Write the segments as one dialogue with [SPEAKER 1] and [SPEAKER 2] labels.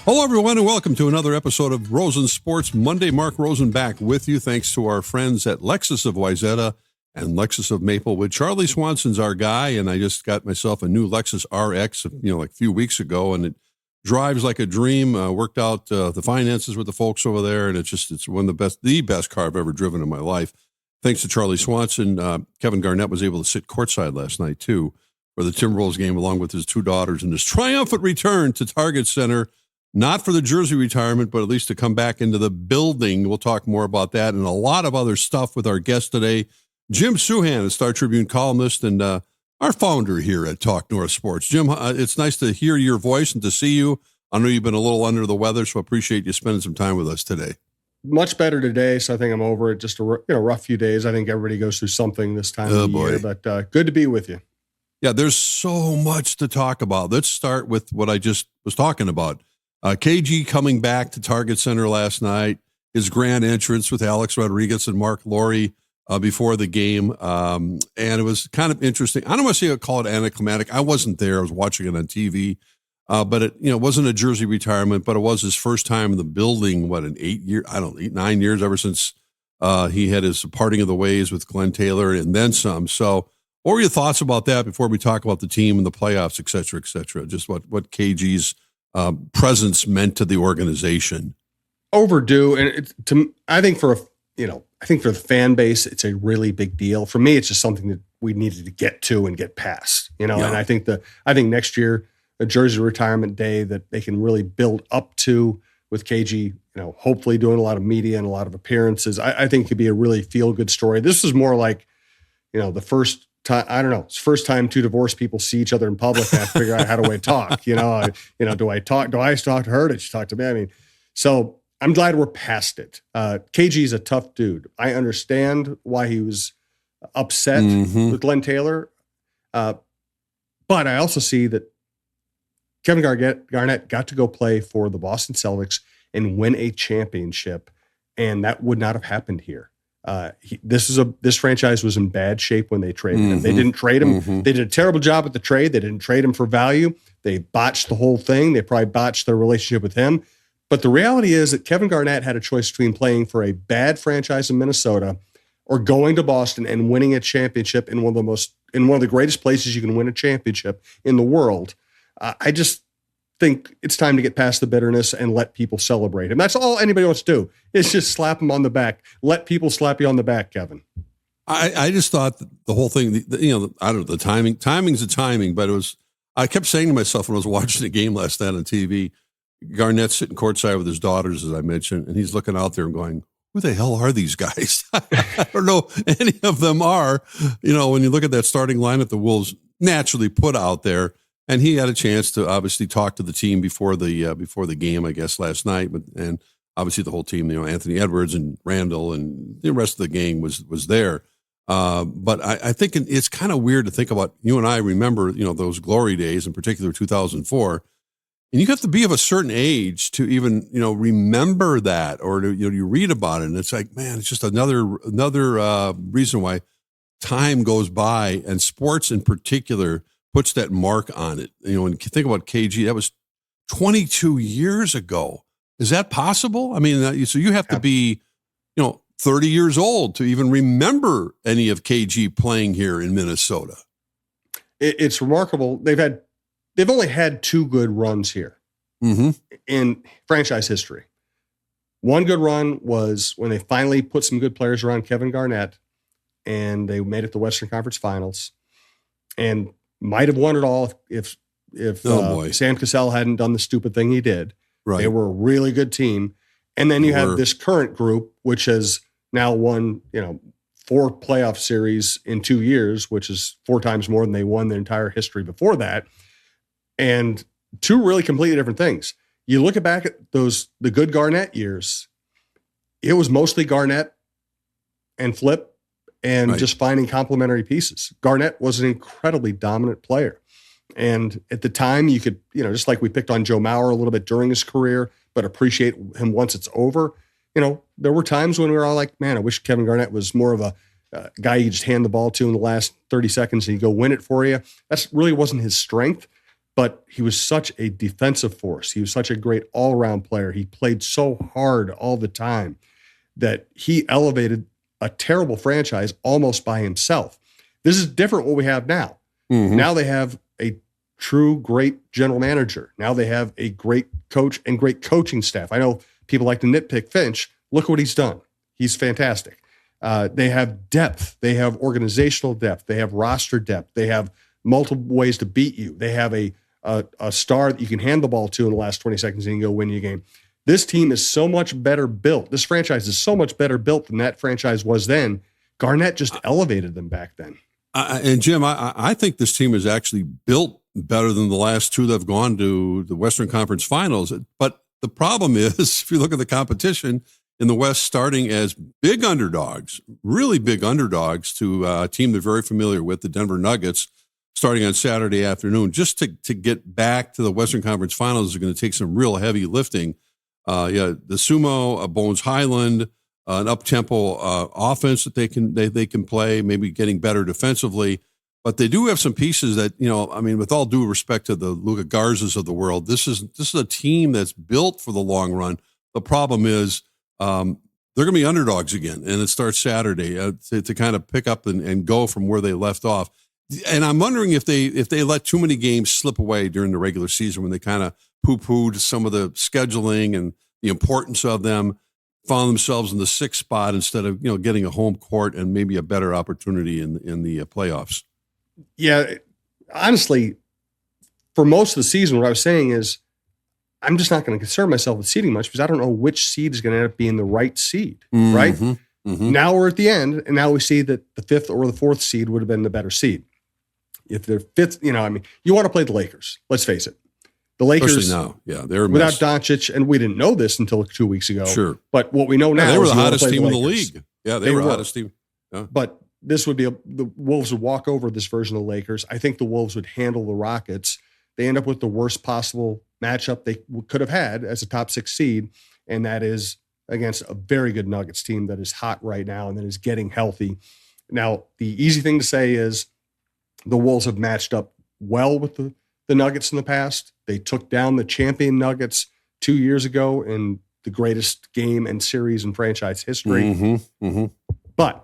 [SPEAKER 1] Hello, everyone, and welcome to another episode of Rosen Sports Monday. Mark Rosen back with you, thanks to our friends at Lexus of Wayzata and Lexus of Maplewood. Charlie Swanson's our guy, and I just got myself a new Lexus RX, like a few weeks ago, and it drives like a dream. Worked out the finances with the folks over there, and it's one of the best car I've ever driven in my life. Thanks to Charlie Swanson, Kevin Garnett was able to sit courtside last night too for the Timberwolves game, along with his two daughters, and his triumphant return to Target Center. Not for the jersey retirement, but at least to come back into the building. We'll talk more about that and a lot of other stuff with our guest today, Jim Souhan, a Star Tribune columnist and our founder here at Talk North Sports. Jim, it's nice to hear your voice and to see you. I know you've been a little under the weather, so I appreciate you spending some time with us today.
[SPEAKER 2] Much better today, so I think I'm over it. Just a rough few days. I think everybody goes through something this time of the year, but good to be with you.
[SPEAKER 1] Yeah, there's so much to talk about. Let's start with what I just was talking about. KG coming back to Target Center last night, his grand entrance with Alex Rodriguez and Mark Laurie before the game. And it was kind of interesting. I don't want to call it anticlimactic. I wasn't there. I was watching it on TV. But it wasn't a jersey retirement, but it was his first time in the building, in 9 years, ever since he had his parting of the ways with Glenn Taylor and then some. So what were your thoughts about that before we talk about the team and the playoffs, et cetera, et cetera? Just what KG's presence meant to the organization.
[SPEAKER 2] Overdue, and I think for the fan base, it's a really big deal. For me, it's just something that we needed to get to and get past. And I think next year a jersey retirement day that they can really build up to with KG. Hopefully doing a lot of media and a lot of appearances. I think could be a really feel good story. This is more like the first. It's the first time two divorced people see each other in public and have to figure out how to talk. Do I talk? Do I talk to her? Did she talk to me? So I'm glad we're past it. KG is a tough dude. I understand why he was upset with Glenn Taylor. But I also see that Kevin Garnett got to go play for the Boston Celtics and win a championship, and that would not have happened here. This franchise was in bad shape when they traded him. They didn't trade him. They did a terrible job at the trade. They didn't trade him for value. They botched the whole thing. They probably botched their relationship with him. But the reality is that Kevin Garnett had a choice between playing for a bad franchise in Minnesota or going to Boston and winning a championship in one of the greatest places you can win a championship in the world. I just think it's time to get past the bitterness and let people celebrate him. That's all anybody wants to do is just slap him on the back. Let people slap you on the back, Kevin.
[SPEAKER 1] I just thought the whole thing, I don't know, the timing's the timing, but I kept saying to myself when I was watching the game last night on TV, Garnett's sitting courtside with his daughters, as I mentioned, and he's looking out there and going, who the hell are these guys? I don't know any of them are, when you look at that starting lineup the Wolves naturally put out there. And he had a chance to obviously talk to the team before the game, I guess, last night. And obviously the whole team, Anthony Edwards and Randall and the rest of the gang was there. But I think it's kind of weird to think about. You and I remember, those glory days, in particular 2004. And you have to be of a certain age to even, remember that, or to, you read about it. And it's like, man, it's just another reason why time goes by, and sports in particular puts that mark on it. When you think about KG, that was 22 years ago. Is that possible? So you have to be, 30 years old to even remember any of KG playing here in Minnesota.
[SPEAKER 2] It's remarkable. They've only had two good runs here in franchise history. One good run was when they finally put some good players around Kevin Garnett, and they made it to the Western Conference Finals, and might have won it all if Sam Cassell hadn't done the stupid thing he did. Right. They were a really good team. And then you have this current group, which has now won, 4 playoff series in 2 years, which is 4 times more than they won their entire history before that. And 2 really completely different things. You look back at the good Garnett years, it was mostly Garnett and Flip and just finding complementary pieces. Garnett was an incredibly dominant player. And at the time, you could, just like we picked on Joe Mauer a little bit during his career, but appreciate him once it's over. There were times when we were all like, man, I wish Kevin Garnett was more of a guy you just hand the ball to in the last 30 seconds and he'd go win it for you. That really wasn't his strength. but he was such a defensive force. He was such a great all-around player. He played so hard all the time that he elevated a terrible franchise almost by himself. This is different what we have now.
[SPEAKER 1] Mm-hmm.
[SPEAKER 2] Now they have a true great general manager. Now they have a great coach and great coaching staff. I know people like to nitpick Finch. Look what he's done. He's fantastic. They have depth. They have organizational depth. They have roster depth. They have multiple ways to beat you. They have a star that you can hand the ball to in the last 20 seconds and you can go win your game. This team is so much better built. This franchise is so much better built than that franchise was then. Garnett just elevated them back then.
[SPEAKER 1] And Jim, I think this team is actually built better than the last two that have gone to the Western Conference Finals. But the problem is, if you look at the competition in the West, starting as big underdogs, really big underdogs to a team they're very familiar with, the Denver Nuggets, starting on Saturday afternoon, just to get back to the Western Conference Finals is going to take some real heavy lifting. The Sumo, Bones Highland, an up-tempo offense that they can play, maybe getting better defensively. But they do have some pieces that, with all due respect to the Luka Garzas of the world, this is a team that's built for the long run. The problem is they're going to be underdogs again, and it starts Saturday to kind of pick up and go from where they left off. And I'm wondering if they let too many games slip away during the regular season when they kind of poo-pooed some of the scheduling and the importance of them, found themselves in the sixth spot instead of getting a home court and maybe a better opportunity in the playoffs.
[SPEAKER 2] Yeah, honestly, for most of the season, what I was saying is I'm just not going to concern myself with seeding much because I don't know which seed is going to end up being the right seed, right?
[SPEAKER 1] Mm-hmm.
[SPEAKER 2] Now we're at the end, and now we see that the fifth or the fourth seed would have been the better seed. If they're fifth, you want to play the Lakers. Let's face it. The Lakers,
[SPEAKER 1] they're
[SPEAKER 2] without Doncic, and we didn't know this until 2 weeks ago.
[SPEAKER 1] Sure.
[SPEAKER 2] But what we know now
[SPEAKER 1] they were
[SPEAKER 2] is
[SPEAKER 1] the hottest team in the
[SPEAKER 2] Lakers.
[SPEAKER 1] league. Yeah, they were the hottest team. Yeah.
[SPEAKER 2] But this would be the Wolves would walk over this version of the Lakers. I think the Wolves would handle the Rockets. They end up with the worst possible matchup they could have had as a top 6 seed, and that is against a very good Nuggets team that is hot right now and that is getting healthy. Now, the easy thing to say is the Wolves have matched up well with the Nuggets in the past. They took down the champion Nuggets 2 years ago in the greatest game and series in franchise history.
[SPEAKER 1] Mm-hmm.
[SPEAKER 2] But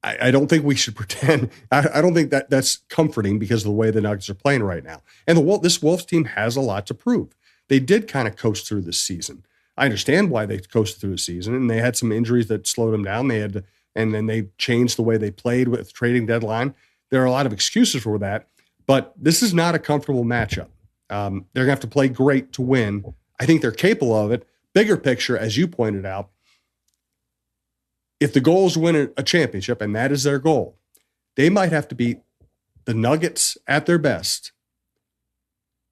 [SPEAKER 2] I don't think we should pretend. I don't think that's comforting because of the way the Nuggets are playing right now. And this Wolves team has a lot to prove. They did kind of coast through this season. I understand why they coasted through the season, and they had some injuries that slowed them down. And then they changed the way they played with the trading deadline. There are a lot of excuses for that, but this is not a comfortable matchup. They're going to have to play great to win. I think they're capable of it. Bigger picture, as you pointed out, if the goal is to win a championship, and that is their goal, they might have to beat the Nuggets at their best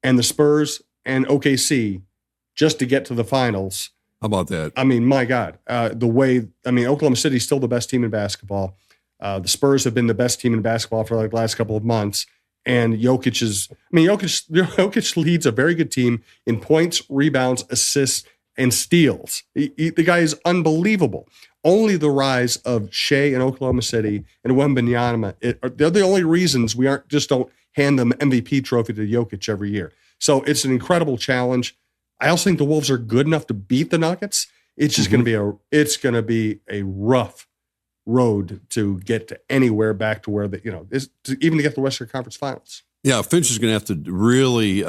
[SPEAKER 2] and the Spurs and OKC just to get to the finals.
[SPEAKER 1] How about that?
[SPEAKER 2] I mean, my God, Oklahoma City is still the best team in basketball. The Spurs have been the best team in basketball for like the last couple of months. And Jokic leads a very good team in points, rebounds, assists, and steals. The guy is unbelievable. Only the rise of Shea in Oklahoma City and Wembanyama, they're the only reasons we don't hand them MVP trophy to Jokic every year. So it's an incredible challenge. I also think the Wolves are good enough to beat the Nuggets. It's just going to be a rough road to get to anywhere back to where even to get the Western Conference Finals.
[SPEAKER 1] Yeah, Finch is going to have to really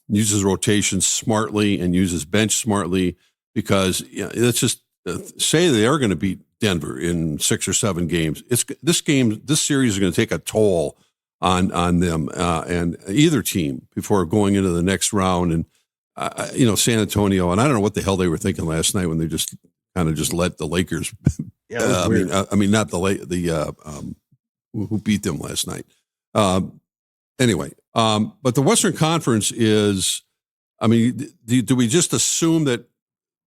[SPEAKER 1] use his rotation smartly and use his bench smartly because let's just say they are going to beat Denver in 6 or 7 games. This series is going to take a toll on them and either team before going into the next round. And San Antonio, and I don't know what the hell they were thinking last night when they just kind of let the Lakers.
[SPEAKER 2] Yeah,
[SPEAKER 1] not who beat them last night. Anyway, but the Western Conference is, do we just assume that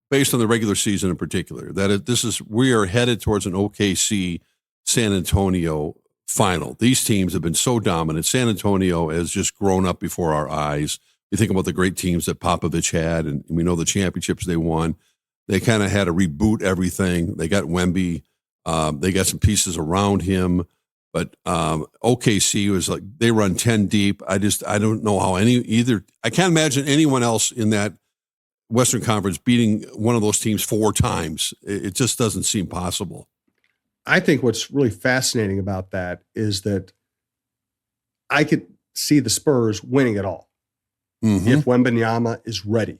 [SPEAKER 1] based on the regular season in particular, that we are headed towards an OKC San Antonio final? These teams have been so dominant. San Antonio has just grown up before our eyes. You think about the great teams that Popovich had, and we know the championships they won. They kind of had to reboot everything. They got Wemby. They got some pieces around him. But OKC was like, they run 10 deep. I don't know how I can't imagine anyone else in that Western Conference beating one of those teams 4 times. It just doesn't seem possible.
[SPEAKER 2] I think what's really fascinating about that is that I could see the Spurs winning it all if Wembanyama is ready.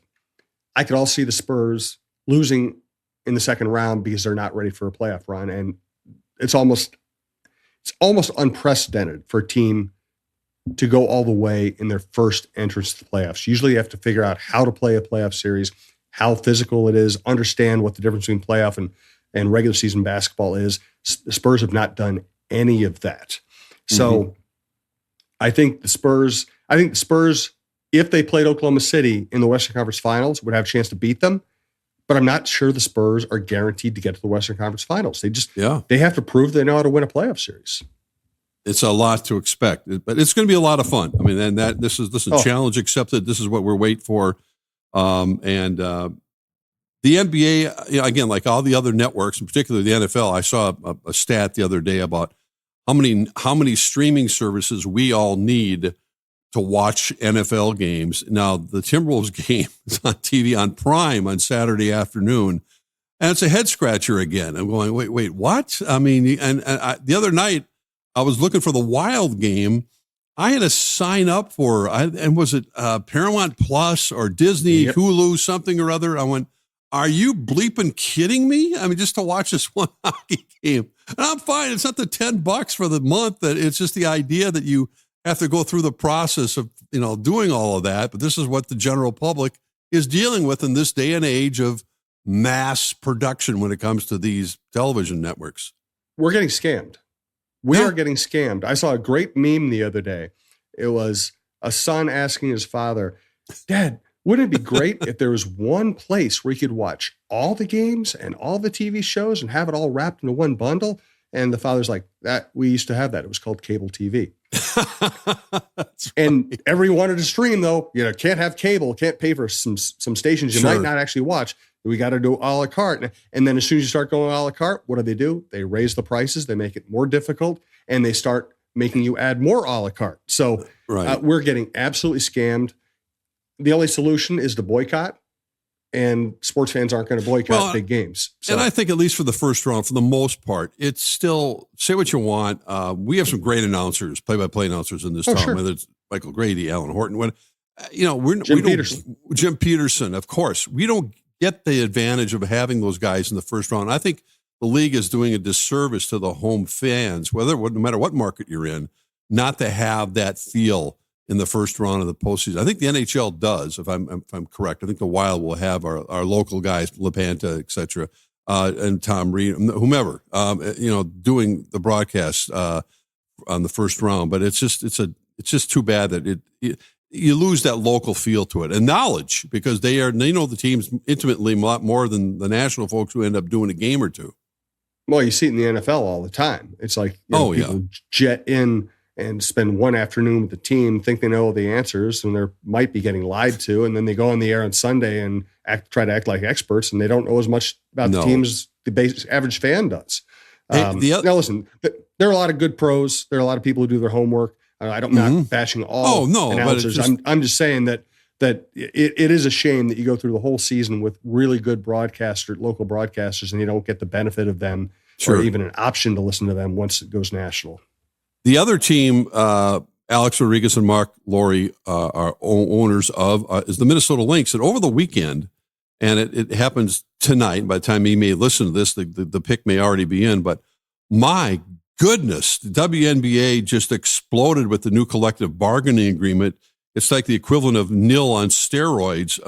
[SPEAKER 2] I could also see the Spurs losing in the second round because they're not ready for a playoff run. And it's almost unprecedented for a team to go all the way in their first entrance to the playoffs. Usually you have to figure out how to play a playoff series, how physical it is, understand what the difference between playoff and regular season basketball is. The Spurs have not done any of that. So I think the Spurs, if they played Oklahoma City in the Western Conference Finals, would have a chance to beat them. But I'm not sure the Spurs are guaranteed to get to the Western Conference Finals. They have to prove they know how to win a playoff series.
[SPEAKER 1] It's a lot to expect, but it's going to be a lot of fun. I mean, and this is challenge accepted. This is what we're waiting for. The NBA, again, like all the other networks, in particular the NFL, I saw a stat the other day about how many streaming services we all need to watch NFL games. Now, the Timberwolves game is on TV on Prime on Saturday afternoon, and it's a head scratcher again. I'm going, wait, what? I mean, and the other night I was looking for the Wild game. I had to sign up for, and was it Paramount Plus or Disney, Hulu, something or other? I went, are you bleeping kidding me? I mean, just to watch this one hockey game. And I'm fine. It's not the $10 for the month. That it's just the idea that you have to go through the process of, doing all of that. But this is what the general public is dealing with in this day and age of mass production when it comes to these television networks.
[SPEAKER 2] We're getting scammed. We are getting scammed. I saw a great meme the other day. It was a son asking his father, Dad, wouldn't it be great if there was one place where you could watch all the games and all the TV shows and have it all wrapped into one bundle? And the father's like, that we used to have that. It was called cable TV. And everyone wanted to stream, though. Can't have cable, can't pay for some stations you might not actually watch. We got to do a la carte. And then as soon as you start going a la carte, what do? They raise the prices. They make it more difficult, and they start making you add more a la carte. So we're getting absolutely scammed. The only solution is to boycott, and sports fans aren't going to boycott big games. So. And
[SPEAKER 1] I think at least for the first round, for the most part, it's still, say what you want. We have some great announcers, play-by-play announcers in this town,
[SPEAKER 2] sure.
[SPEAKER 1] whether it's Michael Grady, Alan Horton,
[SPEAKER 2] Jim
[SPEAKER 1] Peterson, of course. We don't get the advantage of having those guys in the first round. I think the league is doing a disservice to the home fans, no matter what market you're in, not to have that feel in the first round of the postseason. I think the NHL does, if I'm correct. I think the Wild will have our local guys, LaPanta, et cetera, and Tom Reed, whomever, doing the broadcast on the first round. But it's just too bad that you lose that local feel to it and knowledge, because they know the teams intimately a lot more than the national folks who end up doing a game or two.
[SPEAKER 2] Well, you see it in the NFL all the time. It's like people jet in and spend one afternoon with the team, think they know all the answers, and they might be getting lied to, and then they go on the air on Sunday and try to act like experts, and they don't know as much about the team as the average fan does. Now, listen, there are a lot of good pros. There are a lot of people who do their homework. I'm not bashing all announcers. I'm just saying that it is a shame that you go through the whole season with really good local broadcasters, and you don't get the benefit of them or even an option to listen to them once it goes national.
[SPEAKER 1] The other team, Alex Rodriguez and Mark Laurie are owners of, is the Minnesota Lynx. And over the weekend, and it happens tonight, by the time you may listen to this, the pick may already be in, but my goodness, the WNBA just exploded with the new collective bargaining agreement. It's like the equivalent of nil on steroids,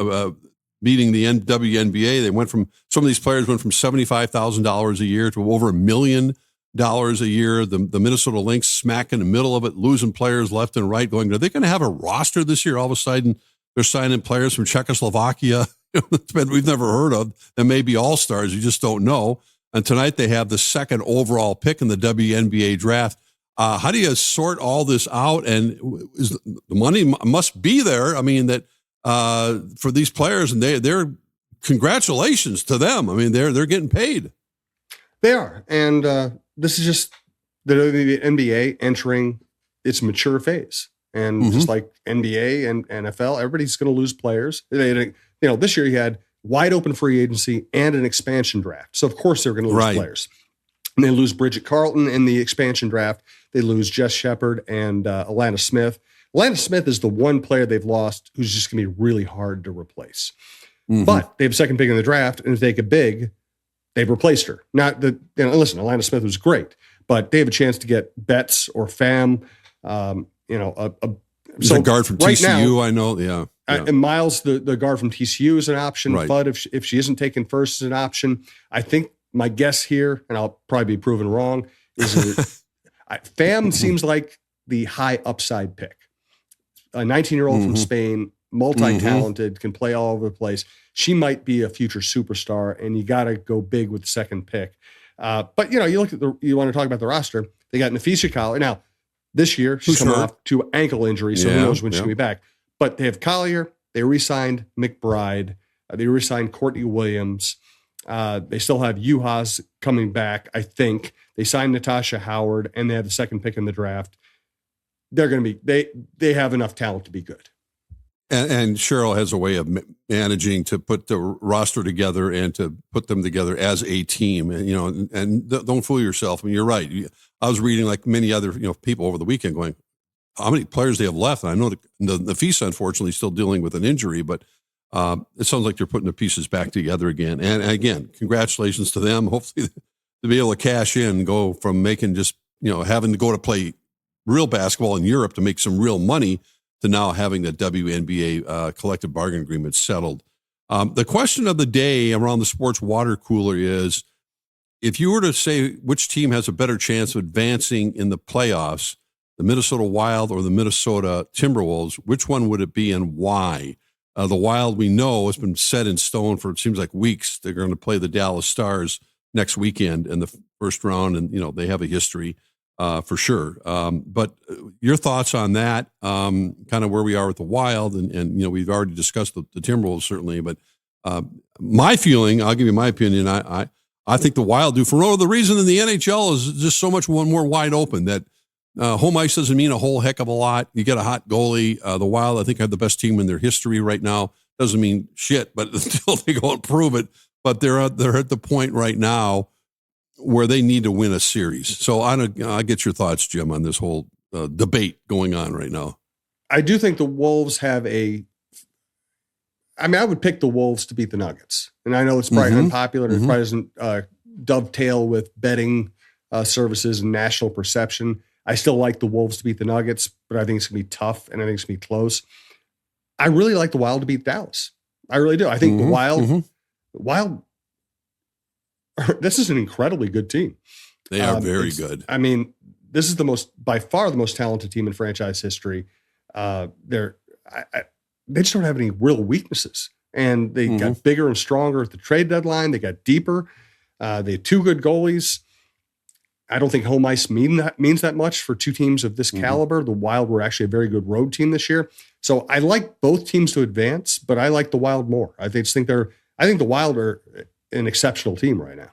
[SPEAKER 1] beating the WNBA. Some of these players went from $75,000 a year to over $1 million a year. The Minnesota Lynx smack in the middle of it, losing players left and right, going, are they going to have a roster this year? All of a sudden, they're signing players from Czechoslovakia we've never heard of. They may be all-stars. You just don't know. And tonight they have the second overall pick in the WNBA draft. How do you sort all this out? And the money must be there. I mean, that for these players, and they're congratulations to them. I mean, they're getting paid.
[SPEAKER 2] They are, and this is the NBA entering its mature phase. And just like NBA and NFL, everybody's going to lose players. This year you had wide open free agency and an expansion draft. So, of course, they're going to lose players. And they lose Bridget Carlton in the expansion draft. They lose Jess Shepard and Alana Smith. Alana Smith is the one player they've lost who's just going to be really hard to replace. But they have a second pick in the draft, and if they get big, they've replaced her. Listen, Alana Smith was great, but they have a chance to get Betts or Pham. The
[SPEAKER 1] guard from TCU, now, I know, yeah.
[SPEAKER 2] And Miles, the guard from TCU, is an option.
[SPEAKER 1] Right.
[SPEAKER 2] Bud, if she isn't taken first, is an option. I think my guess here, and I'll probably be proven wrong, is that Pham seems like the high upside pick. A 19-year-old from Spain, multi-talented, can play all over the place. She might be a future superstar, and you got to go big with the second pick. But you look at you want to talk about the roster. They got Nafisa Collier. Now, this year she's coming off to ankle injury, so who knows when she'll be back. But they have Collier. They re-signed McBride. They re-signed Courtney Williams. They still have Uhas coming back, I think. They signed Natasha Howard, and they have the second pick in the draft. They're going to be they have enough talent to be good.
[SPEAKER 1] And Cheryl has a way of managing to put the roster together and to put them together as a team. And don't fool yourself. I mean, you're right. I was reading like many other people over the weekend going, how many players they have left? And I know the FISA, unfortunately, is still dealing with an injury, but it sounds like they're putting the pieces back together again. And again, congratulations to them. Hopefully to be able to cash in, go from making just, having to go to play real basketball in Europe to make some real money to now having the WNBA collective bargaining agreement settled. The question of the day around the sports water cooler is, if you were to say which team has a better chance of advancing in the playoffs, the Minnesota Wild or the Minnesota Timberwolves, which one would it be and why? The Wild, we know, has been set in stone for, it seems like, weeks. They're going to play the Dallas Stars next weekend in the first round, and, they have a history for sure. But your thoughts on that, kind of where we are with the Wild, and we've already discussed the Timberwolves, certainly, but my feeling, I'll give you my opinion, I think the Wild do, for the reason in the NHL is just so much more wide open that home ice doesn't mean a whole heck of a lot. You get a hot goalie. The Wild, I think, have the best team in their history right now. Doesn't mean shit, but until they go and prove it. But they're at the point right now where they need to win a series. So I get your thoughts, Jim, on this whole debate going on right now.
[SPEAKER 2] I do think the Wolves have I would pick the Wolves to beat the Nuggets. And I know it's probably unpopular and it probably doesn't dovetail with betting services and national perception. I still like the Wolves to beat the Nuggets, but I think it's going to be tough and I think it's going to be close. I really like the Wild to beat Dallas. I really do. I think the Wild, this is an incredibly good team.
[SPEAKER 1] They are very good.
[SPEAKER 2] I mean, this is by far the most talented team in franchise history. They just don't have any real weaknesses. And they got bigger and stronger at the trade deadline. They got deeper. They had two good goalies. I don't think home ice means that much for two teams of this caliber. The Wild were actually a very good road team this year. So I like both teams to advance, but I like the Wild more. I think the Wild are an exceptional team right now.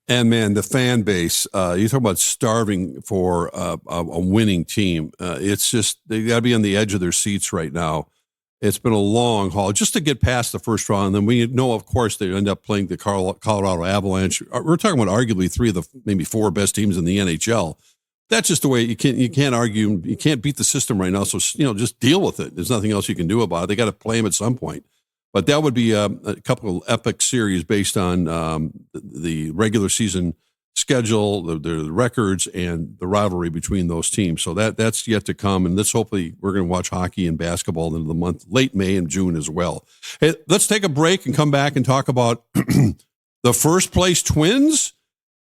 [SPEAKER 1] And man, the fan base, you talk about starving for a winning team. It's just, they got to be on the edge of their seats right now. It's been a long haul just to get past the first round. And then we know, of course, they end up playing the Colorado Avalanche. We're talking about arguably three of the maybe four best teams in the NHL. That's just the way you can't argue. You can't beat the system right now. So, just deal with it. There's nothing else you can do about it. They got to play them at some point. But that would be a couple of epic series based on the regular season schedule, the records, and the rivalry between those teams. So that's yet to come. And hopefully we're going to watch hockey and basketball into the month, late May and June as well. Hey, let's take a break and come back and talk about the first place Twins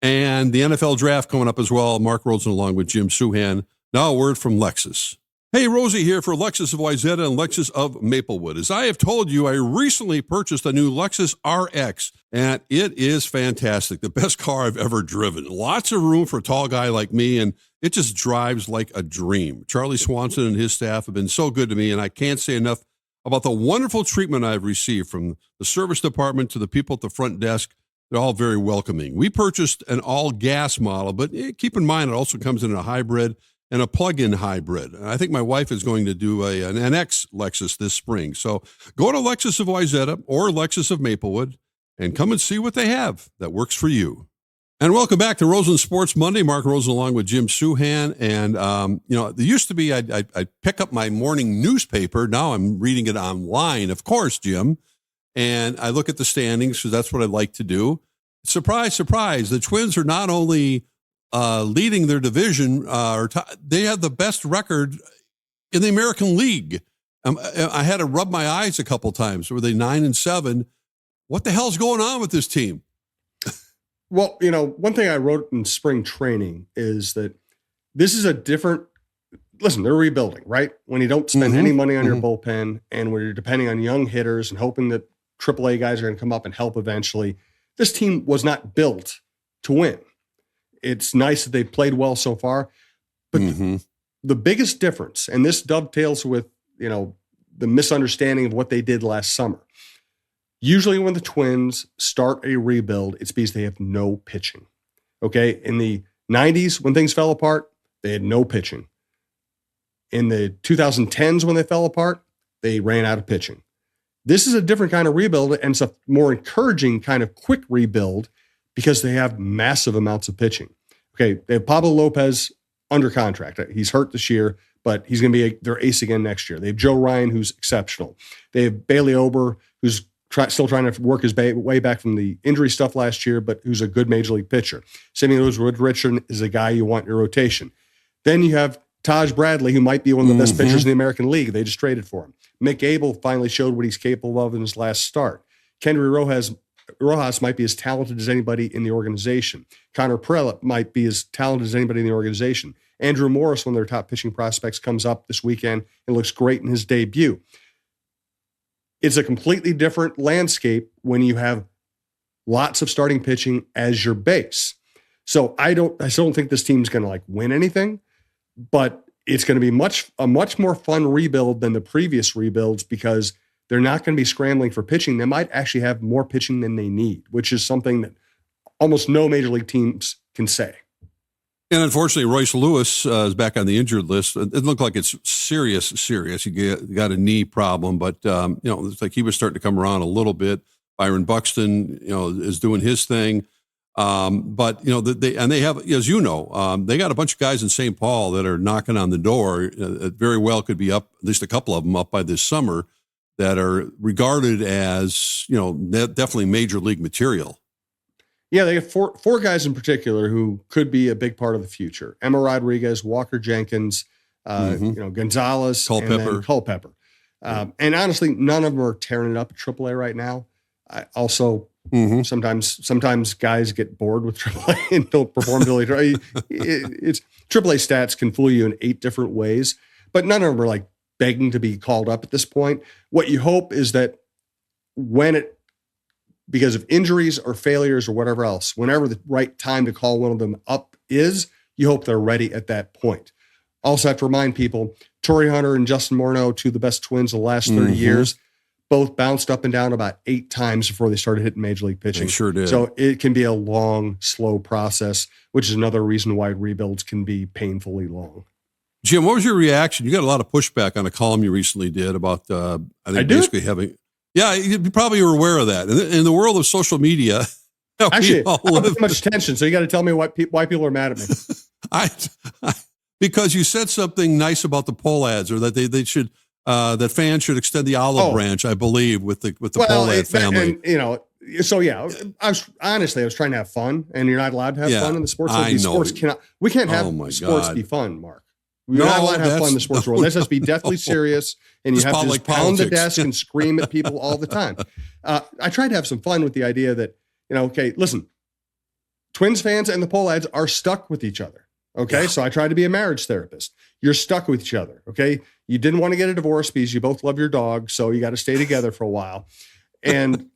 [SPEAKER 1] and the NFL draft coming up as well. Mark Rosen along with Jim Souhan. Now a word from Lexus. Hey, Rosie here for Lexus of Wayzata and Lexus of Maplewood. As I have told you, I recently purchased a new Lexus RX, and it is fantastic. The best car I've ever driven. Lots of room for a tall guy like me, and it just drives like a dream. Charlie Swanson and his staff have been so good to me, and I can't say enough about the wonderful treatment I've received from the service department to the people at the front desk. They're all very welcoming. We purchased an all-gas model, but keep in mind it also comes in a hybrid and a plug-in hybrid. And I think my wife is going to do an NX Lexus this spring. So go to Lexus of Wayzata or Lexus of Maplewood and come and see what they have that works for you. And welcome back to Rosen Sports Monday. Mark Rosen along with Jim Souhan. And, there used to be I'd pick up my morning newspaper. Now I'm reading it online, of course, Jim. And I look at the standings because that's what I like to do. Surprise, surprise. The Twins are not only leading their division, they have the best record in the American League. I had to rub my eyes a couple times. Were they 9-7? What the hell's going on with this team?
[SPEAKER 2] Well, one thing I wrote in spring training is that this is a different, listen, they're rebuilding, right? When you don't spend any money on your bullpen and when you're depending on young hitters and hoping that AAA guys are going to come up and help eventually, this team was not built to win. It's nice that they've played well so far, but the biggest difference, and this dovetails with, the misunderstanding of what they did last summer. Usually when the Twins start a rebuild, it's because they have no pitching. Okay. In the 90s, when things fell apart, they had no pitching. In the 2010s, when they fell apart, they ran out of pitching. This is a different kind of rebuild, and it's a more encouraging kind of quick rebuild because they have massive amounts of pitching. Okay, they have Pablo Lopez under contract. He's hurt this year, but he's going to be their ace again next year. They have Joe Ryan, who's exceptional. They have Bailey Ober, who's still trying to work his way back from the injury stuff last year, but who's a good major league pitcher. Samuel Richardson is a guy you want in your rotation. Then you have Taj Bradley, who might be one of the best pitchers in the American League. They just traded for him. Mick Abel finally showed what he's capable of in his last start. Kendry Rojas might be as talented as anybody in the organization. Connor Prelip might be as talented as anybody in the organization. Andrew Morris, one of their top pitching prospects, comes up this weekend and looks great in his debut. It's a completely different landscape when you have lots of starting pitching as your base. So I still don't think this team's going to win anything, but it's going to be a much more fun rebuild than the previous rebuilds because they're not going to be scrambling for pitching. They might actually have more pitching than they need, which is something that almost no major league teams can say.
[SPEAKER 1] And unfortunately, Royce Lewis is back on the injured list. It looked like it's serious. He got a knee problem, but it's like he was starting to come around a little bit. Byron Buxton, is doing his thing. But they have, as they got a bunch of guys in St. Paul that are knocking on the door. It very well could be up, at least a couple of them up by this summer, that are regarded as definitely major league material.
[SPEAKER 2] Yeah, they have four guys in particular who could be a big part of the future: Emma Rodriguez, Walker Jenkins, Gonzalez, Culpepper. And honestly, none of them are tearing it up at AAA right now. Sometimes guys get bored with AAA and don't perform until they it's AAA stats can fool you in 8 different ways, but none of them are begging to be called up at this point. What you hope is that because of injuries or failures or whatever else, whenever the right time to call one of them up is, you hope they're ready at that point. Also have to remind people, Torrey Hunter and Justin Morneau, 2 of the best Twins of the last 30 years, both bounced up and down about 8 times before they started hitting major league pitching.
[SPEAKER 1] They sure did.
[SPEAKER 2] So it can be a long, slow process, which is another reason why rebuilds can be painfully long.
[SPEAKER 1] Jim, what was your reaction? You got a lot of pushback on a column you recently did about, basically having... Yeah, you probably were aware of that. In the world of social media...
[SPEAKER 2] Actually, I don't pay much attention, so you got to tell me why people are mad at me.
[SPEAKER 1] Because you said something nice about the Pohlads, or that they should... that fans should extend the olive branch, I believe, with the Pohlad family. I was trying to have fun, and you're not allowed to have fun in the sports world. We can't have sports be fun, Mark. We're not allowed to have fun in the sports world. This has to be deathly serious, and you have to just pound the desk and scream at people all the time. I tried to have some fun with the idea that, listen, Twins fans and the Pohlads are stuck with each other. Okay, so I tried to be a marriage therapist. You're stuck with each other. Okay, you didn't want to get a divorce because you both love your dog, so you got to stay together for a while. And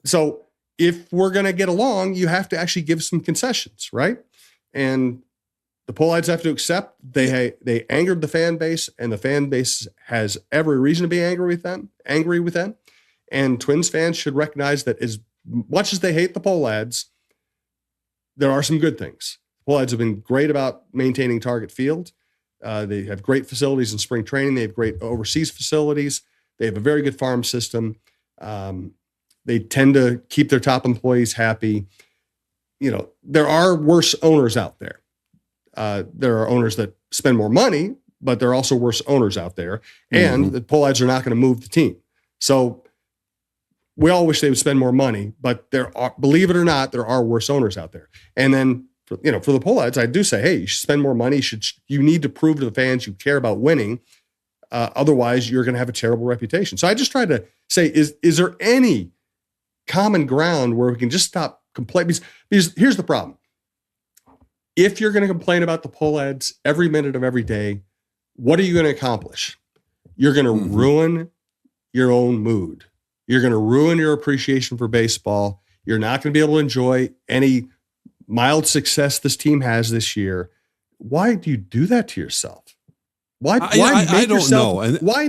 [SPEAKER 1] so if we're going to get along, you have to actually give some concessions, right? And the Pohlads have to accept they angered the fan base, and the fan base has every reason to be angry with them. And Twins fans should recognize that as
[SPEAKER 2] much as they hate the Pohlads, there are some good things. Pohlads have been great about maintaining Target Field. They have great facilities in spring training. They have great overseas facilities. They have a very good farm system. They tend to keep their top employees happy. There are worse owners out there. There are owners that spend more money, but there are also worse owners out there. And the Pohlads are not going to move the team. So we all wish they would spend more money, but believe it or not, there are worse owners out there. And then, for the Pohlads, I do say, hey, you should spend more money. You need to prove to the fans you care about winning. Otherwise, you're going to have a terrible reputation. So I just try to say, is there any common ground where we can just stop complaining? Because here's the problem. If you're going to complain about the Pohlads every minute of every day, what are you going to accomplish? You're going to ruin your own mood. You're going to ruin your appreciation for baseball. You're not going to be able to enjoy any mild success this team has this year. Why do you do that to yourself? Why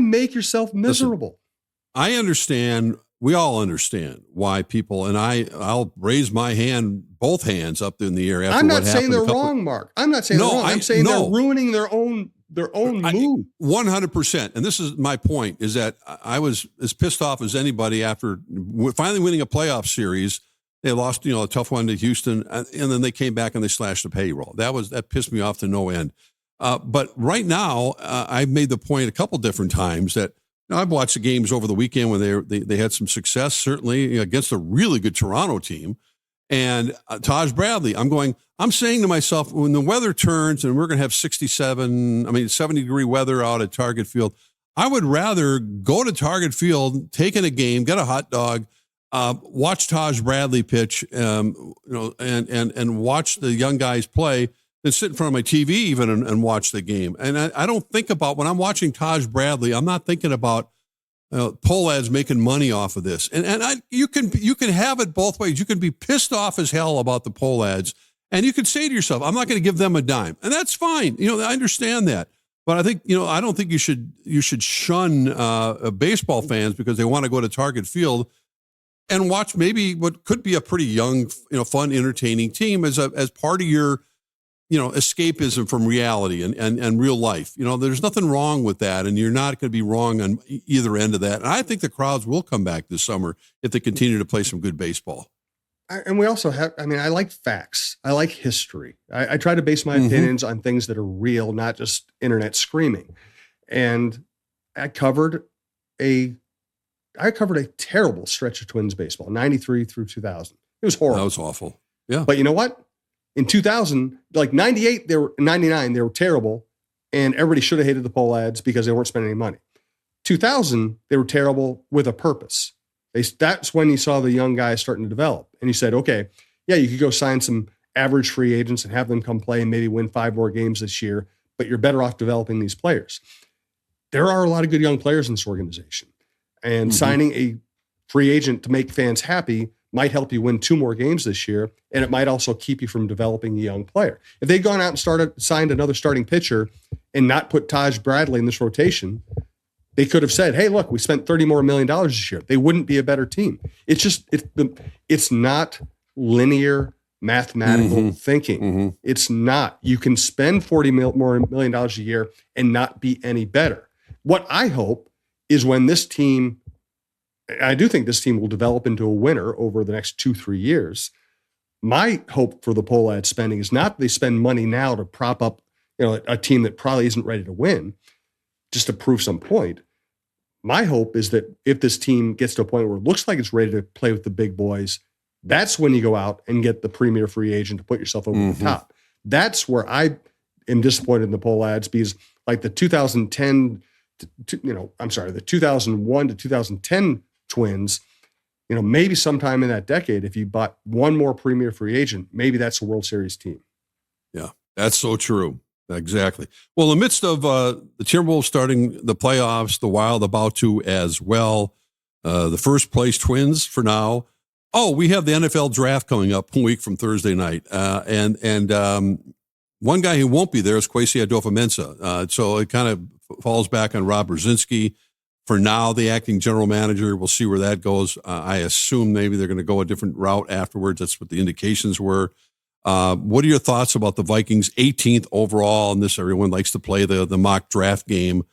[SPEAKER 2] make yourself miserable?
[SPEAKER 1] Listen, I understand. We all understand why people, and I'll raise my hand, both hands up in the air. After
[SPEAKER 2] I'm not saying they're wrong, Mark. I'm not saying they're wrong. I'm saying they're ruining their own mood. 100%.
[SPEAKER 1] And this is my point, is that I was as pissed off as anybody after finally winning a playoff series. They lost, a tough one to Houston, and then they came back and they slashed the payroll. That pissed me off to no end. But right now, I've made the point a couple different times that I've watched the games over the weekend when they had some success, certainly against a really good Toronto team. And Taj Bradley, I'm saying to myself, when the weather turns and we're going to have 70-degree weather out at Target Field, I would rather go to Target Field, take in a game, get a hot dog, watch Taj Bradley pitch, and watch the young guys play than sit in front of my TV even and watch the game. And I don't think about, when I'm watching Taj Bradley, I'm not thinking about Pohlads making money off of this. And you can have it both ways. You can be pissed off as hell about the Pohlads, and you could say to yourself, I'm not going to give them a dime. And that's fine. I understand that. But I think, I don't think you should shun baseball fans because they want to go to Target Field and watch maybe what could be a pretty young, fun, entertaining team as part of your, escapism from reality and real life. There's nothing wrong with that, and you're not going to be wrong on either end of that. And I think the crowds will come back this summer if they continue to play some good baseball.
[SPEAKER 2] And we also have, I like facts. I like history. I try to base my opinions on things that are real, not just internet screaming. And I covered a terrible stretch of Twins baseball, 93 through 2000. It was horrible.
[SPEAKER 1] That was awful. Yeah.
[SPEAKER 2] But you know what? In 2000, like 98, 99, they were terrible. And everybody should have hated the Pohlads because they weren't spending any money. 2000, they were terrible with a purpose. That's when you saw the young guys starting to develop. And you said, okay, yeah, you could go sign some average free agents and have them come play and maybe win 5 more games this year, but you're better off developing these players. There are a lot of good young players in this organization. And signing a free agent to make fans happy might help you win 2 more games this year, and it might also keep you from developing a young player. If they'd gone out and signed another starting pitcher and not put Taj Bradley in this rotation, they could have said, hey, look, we spent $30 more million this year. They wouldn't be a better team. It's not linear mathematical thinking. It's not. You can spend $40 more million a year and not be any better. What I hope is when this team, I do think this team will develop into a winner over the next 2-3 years. My hope for the Pohlad spending is not that they spend money now to prop up, a team that probably isn't ready to win, just to prove some point. My hope is that if this team gets to a point where it looks like it's ready to play with the big boys, that's when you go out and get the premier free agent to put yourself over the top. That's where I am disappointed in the Pohlads, because like the 2001 to 2010 Twins, maybe sometime in that decade, if you bought one more premier free agent, maybe that's a World Series team.
[SPEAKER 1] Yeah, that's so true. Exactly. Well, in the midst of the Timberwolves starting the playoffs, the Wild about to as well, the first place Twins for now. Oh, we have the NFL draft coming up a week from Thursday night. And one guy who won't be there is Kwesi Adofo-Mensah. So it kind of falls back on Rob Brzezinski for now, the acting general manager. We'll see where that goes. I assume maybe they're going to go a different route afterwards. That's what the indications were. What are your thoughts about the Vikings 18th overall? And this, everyone likes to play the mock draft game.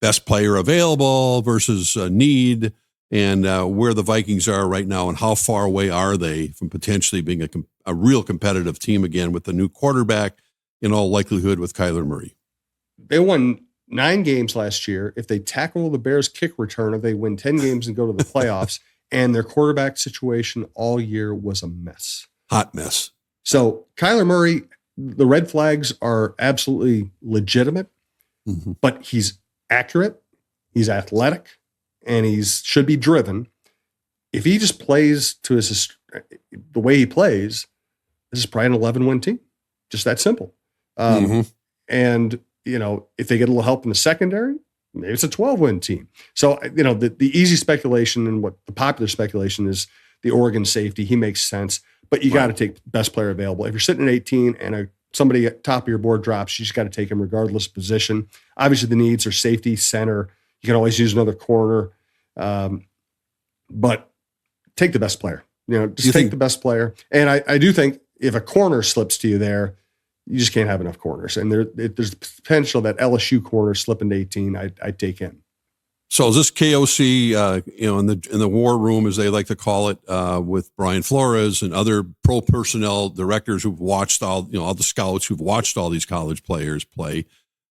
[SPEAKER 1] Best player available versus need, and where the Vikings are right now, and how far away are they from potentially being a real competitive team again with the new quarterback, in all likelihood with Kyler Murray.
[SPEAKER 2] They won 9 games last year. If they tackle the Bears kick returner, they win 10 games and go to the playoffs. And their quarterback situation all year was a mess.
[SPEAKER 1] Hot mess.
[SPEAKER 2] So Kyler Murray, the red flags are absolutely legitimate, but he's accurate, he's athletic, and should be driven. If he just plays to the way he plays, this is probably an 11-win team. Just that simple. And, if they get a little help in the secondary, maybe it's a 12-win team. So, the easy speculation and what the popular speculation is the Oregon safety. He makes sense, but you got to take best player available. If you're sitting at 18 and somebody at top of your board drops, you just got to take him regardless of position. Obviously, the needs are safety, center. You can always use another corner, but take the best player. Just take the best player. And I do think if a corner slips to you there, you just can't have enough corners. And there's potential that LSU corner slip into 18. I'd take him.
[SPEAKER 1] So is this KOC, in the war room, as they like to call it, with Brian Flores and other pro personnel directors who've watched all the scouts who've watched all these college players play?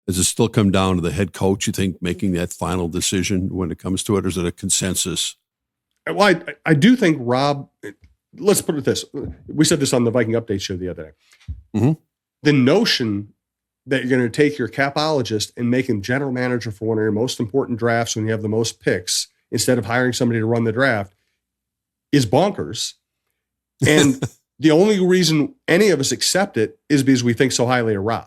[SPEAKER 1] Does it still come down to the head coach, you think, making that final decision when it comes to it, or is it a consensus?
[SPEAKER 2] Well, I do think Rob. Let's put it this: we said this on the Viking Update show the other day. The notion that you're going to take your capologist and make him general manager for one of your most important drafts when you have the most picks, instead of hiring somebody to run the draft, is bonkers. And the only reason any of us accept it is because we think so highly of Rob.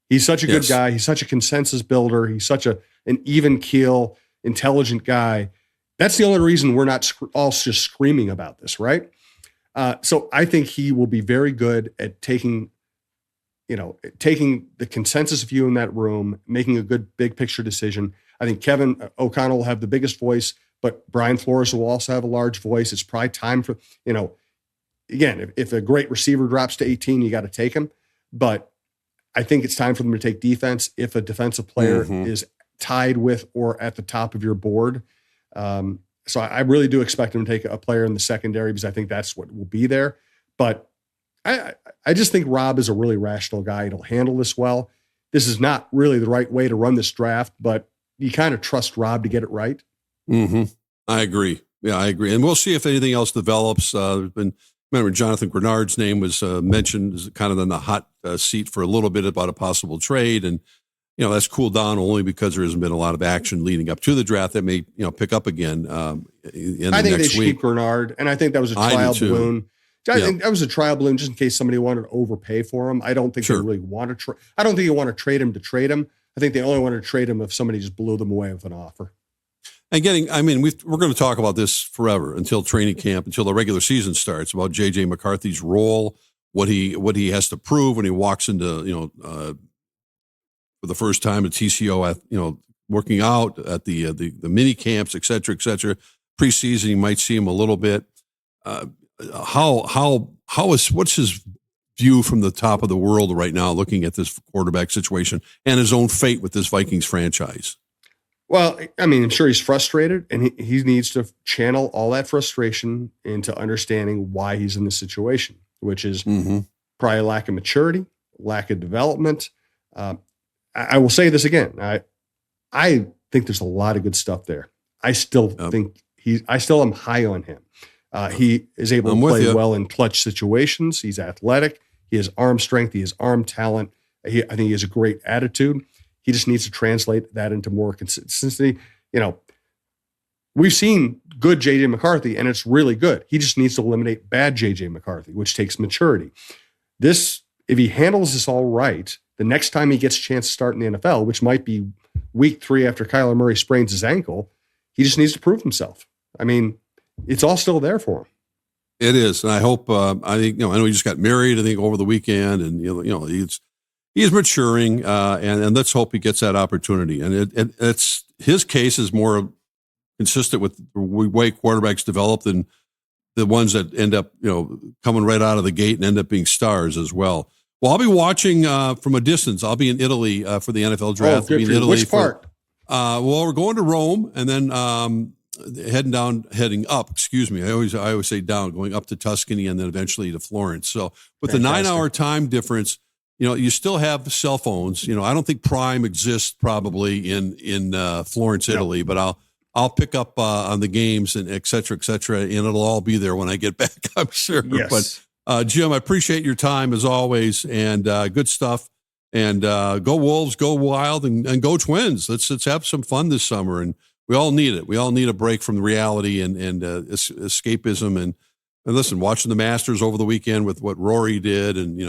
[SPEAKER 2] He's such a good guy. He's such a consensus builder. He's such an even keel, intelligent guy. That's the only reason we're not all just screaming about this, right? So I think he will be very good at taking the consensus view in that room, making a good big picture decision. I think Kevin O'Connell will have the biggest voice, but Brian Flores will also have a large voice. It's probably time for, again, if a great receiver drops to 18, you got to take him. But I think it's time for them to take defense if a defensive player is tied with or at the top of your board. So I really do expect them to take a player in the secondary because I think that's what will be there. But I just think Rob is a really rational guy. He'll handle this well. This is not really the right way to run this draft, but you kind of trust Rob to get it right.
[SPEAKER 1] I agree. Yeah, I agree. And we'll see if anything else develops. Remember, Jonathan Grenard's name was mentioned as kind of in the hot seat for a little bit about a possible trade. And, that's cooled down only because there hasn't been a lot of action leading up to the draft that may, pick up again. I
[SPEAKER 2] think they should keep Grenard. And I think that was a trial balloon. I think that was a trial balloon just in case somebody wanted to overpay for him. I don't think they really want to I don't think you want to trade him to trade him. I think they only want to trade him if somebody just blew them away with an offer.
[SPEAKER 1] And we're going to talk about this forever until training camp, until the regular season starts, about J.J. McCarthy's role, what he has to prove when he walks into, for the first time at TCO, working out at the mini camps, et cetera, et cetera. Preseason, you might see him a little bit. What's his view from the top of the world right now, looking at this quarterback situation and his own fate with this Vikings franchise?
[SPEAKER 2] Well, I'm sure he's frustrated, and he needs to channel all that frustration into understanding why he's in this situation, which is probably lack of maturity, lack of development. I will say this again. I think there's a lot of good stuff there. I still think I still am high on him. He is able to play well in clutch situations. He's athletic. He has arm strength. He has arm talent. I think he has a great attitude. He just needs to translate that into more consistency. We've seen good J.J. McCarthy, and it's really good. He just needs to eliminate bad J.J. McCarthy, which takes maturity. If he handles this all right, the next time he gets a chance to start in the NFL, which might be week 3 after Kyler Murray sprains his ankle, he just needs to prove himself. It's all still there for him.
[SPEAKER 1] It is, and I hope. I think I know he just got married. I think over the weekend, and he's maturing, and let's hope he gets that opportunity. And his case is more consistent with the way quarterbacks develop than the ones that end up, coming right out of the gate and end up being stars as well. Well, I'll be watching from a distance. I'll be in Italy for the NFL draft.
[SPEAKER 2] Oh, good for you. Which part?
[SPEAKER 1] Well, we're going to Rome and then heading up. Excuse me. I always say down, going up to Tuscany and then eventually to Florence. So with the 9-hour time difference, you still have cell phones. I don't think Prime exists probably in Florence, Italy, but I'll pick up on the games and et cetera, and it'll all be there when I get back, I'm sure.
[SPEAKER 2] Yes.
[SPEAKER 1] But Jim, I appreciate your time as always, and good stuff. And go Wolves, go Wild, and go Twins. Let's have some fun this summer, and we all need it. We all need a break from reality and escapism. And listen, watching the Masters over the weekend with what Rory did, and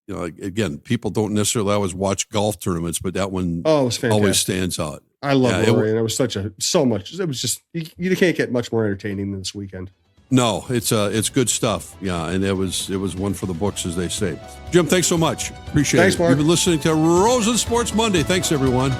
[SPEAKER 1] again, people don't necessarily always watch golf tournaments, but that one always stands out.
[SPEAKER 2] I love Rory, and it was so much. It was just you can't get much more entertaining than this weekend.
[SPEAKER 1] No, it's good stuff. Yeah, and it was one for the books, as they say. Jim, thanks so much. Appreciate it.
[SPEAKER 2] Thanks, Mark.
[SPEAKER 1] You've been listening to Rosen Sports Monday. Thanks, everyone.